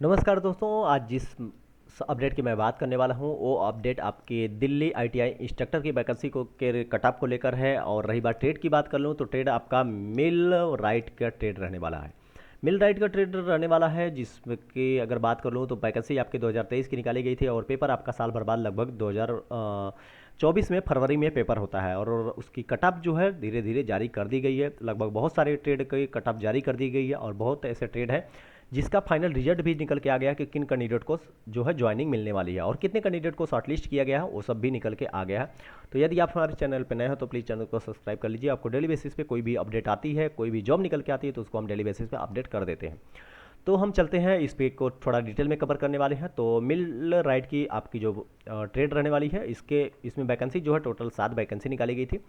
नमस्कार दोस्तों, आज जिस अपडेट की मैं बात करने वाला हूं वो अपडेट आपके दिल्ली आईटीआई इंस्ट्रक्टर की वैकेंसी को के कट ऑफ को लेकर है। और रही बात ट्रेड की बात कर लूं तो ट्रेड आपका मिल राइट का ट्रेड रहने वाला है। मिल राइट का ट्रेड रहने वाला है जिसकी अगर बात कर लूँ तो वैकेंसी आपके 2023 की निकाली गई थी और पेपर आपका साल भर बाद लगभग 2024 में फरवरी में पेपर होता है। और उसकी कट ऑफ जो है धीरे धीरे जारी कर दी गई है। लगभग बहुत सारे ट्रेड की कट ऑफ जारी कर दी गई है और बहुत ऐसे ट्रेड है जिसका फाइनल रिजल्ट भी निकल के आ गया कि किन कैंडिडेट को जो है ज्वाइनिंग मिलने वाली है और कितने कैंडिडेट को शॉर्टलिस्ट किया गया है वो सब भी निकल के आ गया है। तो यदि आप हमारे चैनल पर नए हो तो प्लीज़ चैनल को सब्सक्राइब कर लीजिए। आपको डेली बेसिस पे कोई भी अपडेट आती है, कोई भी जॉब निकल के आती है तो उसको हम डेली बेसिस पे अपडेट कर देते हैं। तो हम चलते हैं इस पे को थोड़ा डिटेल में कवर करने वाले हैं। तो मिल राइट की आपकी जो ट्रेड रहने वाली है इसमें वैकेंसी जो है टोटल 7 वैकेंसी निकाली गई थी।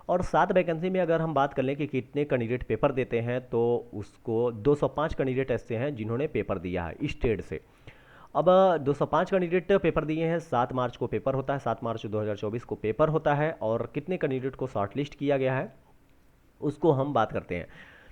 और 7 वैकेंसी में अगर हम बात कर लें कि कितने कैंडिडेट पेपर देते हैं तो उसको 205 कैंडिडेट ऐसे हैं जिन्होंने पेपर दिया है इस ट्रेड से। अब 205 कैंडिडेट पेपर दिए हैं। 7 मार्च को पेपर होता है, 7 मार्च 2024 को पेपर होता है। और कितने कैंडिडेट को शॉर्टलिस्ट किया गया है उसको हम बात करते हैं।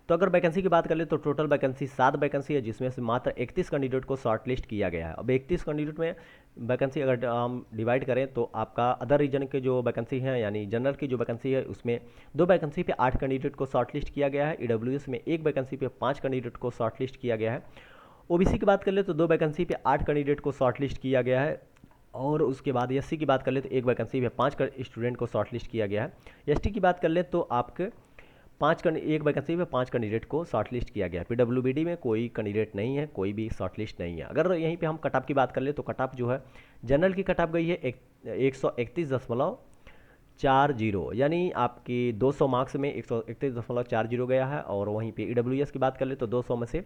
तो अगर वैकेंसी की बात कर ले तो टोटल वैकेंसी 7 वैकेंसी है जिसमें से मात्र 31 कैंडिडेट को शॉर्ट लिस्ट किया गया है। अब 31 कैंडिडेट में वैकेंसी अगर हम डिवाइड करें तो आपका अदर रीजन के जो वैकेंसी है यानी जनरल की जो वैकेंसी है उसमें 2 वैकेंसी पे 8 कैंडिडेट को शॉर्ट लिस्ट किया गया है। ईडब्ल्यूएस में 1 वैकेंसी पे 5 कैंडिडेट को शॉर्ट लिस्ट किया गया है। ओबीसी की बात कर ले तो 2 वैकेंसी पे 8 कैंडिडेट को शॉर्ट लिस्ट किया गया है। और उसके बाद एससी की बात कर ले तो 1 वैकेंसी पे 5 स्टूडेंट को शॉर्ट लिस्ट किया गया है। एसटी की बात कर ले तो आपके 1 वैकेंसी में 5 कैंडिडेट को शॉर्टलिस्ट किया गया है। पीडब्ल्यूबीडी में कोई कैंडिडेट नहीं है, कोई भी शॉर्टलिस्ट नहीं है। अगर यहीं पे हम कट ऑफ की बात कर ले तो कट ऑफ जो है जनरल की कट ऑफ गई है 131.40 यानी आपकी 200 मार्क्स में 131.40 गया है। और वहीं पे ईडब्ल्यूएस की बात कर ले तो 200 में से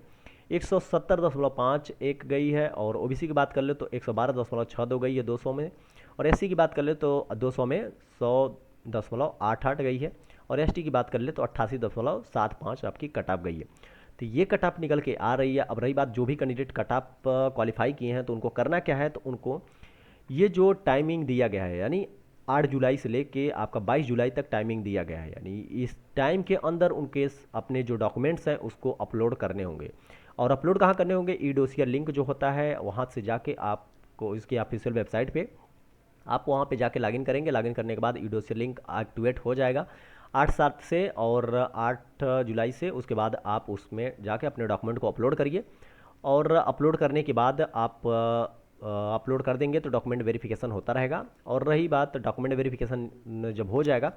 170.51 गई है। और ओबीसी की बात कर ले तो 112.62 गई है 200 में। और एससी की बात कर ले तो 200 में 100.88 गई है। और एसटी की बात कर ले तो 88.75 आपकी कट ऑफ गई है। तो ये कट ऑफ निकल के आ रही है। अब रही बात जो भी कैंडिडेट कट ऑफ क्वालिफाई किए हैं तो उनको करना क्या है, तो उनको ये जो टाइमिंग दिया गया है यानी 8 जुलाई से लेके आपका 22 जुलाई तक टाइमिंग दिया गया है, यानी इस टाइम के अंदर उनके अपने जो डॉक्यूमेंट्स हैं उसको अपलोड करने होंगे। और अपलोड कहाँ करने होंगे, ई डोसियर लिंक जो होता है वहाँ से जाके आपको इसकी ऑफिशियल वेबसाइट पे आप वहाँ पे जाके लॉगिन करेंगे। लॉगिन करने के बाद ई डोसियर लिंक एक्टिवेट हो जाएगा 8/7 से और 8 जुलाई से। उसके बाद आप उसमें जाके अपने डॉक्यूमेंट को अपलोड करिए। और अपलोड करने के बाद आप अपलोड कर देंगे तो डॉक्यूमेंट वेरिफिकेशन होता रहेगा। और रही बात डॉक्यूमेंट वेरिफिकेशन जब हो जाएगा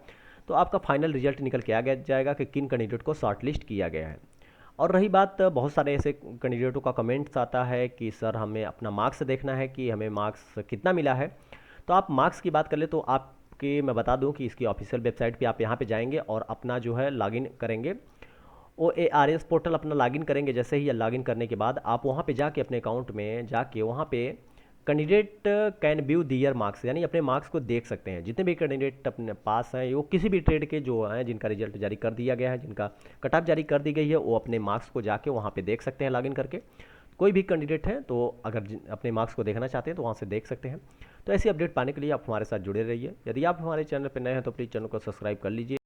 तो आपका फाइनल रिजल्ट निकल के आ गया जाएगा कि किन कैंडिडेट को शॉर्टलिस्ट किया गया है। और रही बात बहुत सारे ऐसे कैंडिडेटों का कमेंट्स आता है कि सर हमें अपना मार्क्स देखना है कि हमें मार्क्स कितना मिला है। तो आप मार्क्स की बात कर ले तो आपके मैं बता दूं कि इसकी ऑफिशियल वेबसाइट पे आप यहाँ पे जाएंगे और अपना जो है लॉगिन करेंगे। OARS पोर्टल अपना लॉगिन करेंगे। जैसे ही लॉगिन करने के बाद आप वहाँ पे जाके अपने अकाउंट में जाके वहाँ पे candidate can view their marks यानी अपने मार्क्स को देख सकते हैं। जितने भी कैंडिडेट अपने पास हैं वो किसी भी ट्रेड के जो हैं जिनका रिजल्ट जारी कर दिया गया है, जिनका कट ऑफ जारी कर दी गई है, वो अपने मार्क्स को जाके वहाँ पे देख सकते हैं लॉगिन करके। कोई भी कैंडिडेट है तो अगर अपने मार्क्स को देखना चाहते हैं तो वहाँ से देख सकते हैं। तो ऐसी अपडेट पाने के लिए आप हमारे साथ जुड़े रहिए। यदि आप हमारे चैनल पर नए हैं तो प्लीज़ चैनल को सब्सक्राइब कर लीजिए।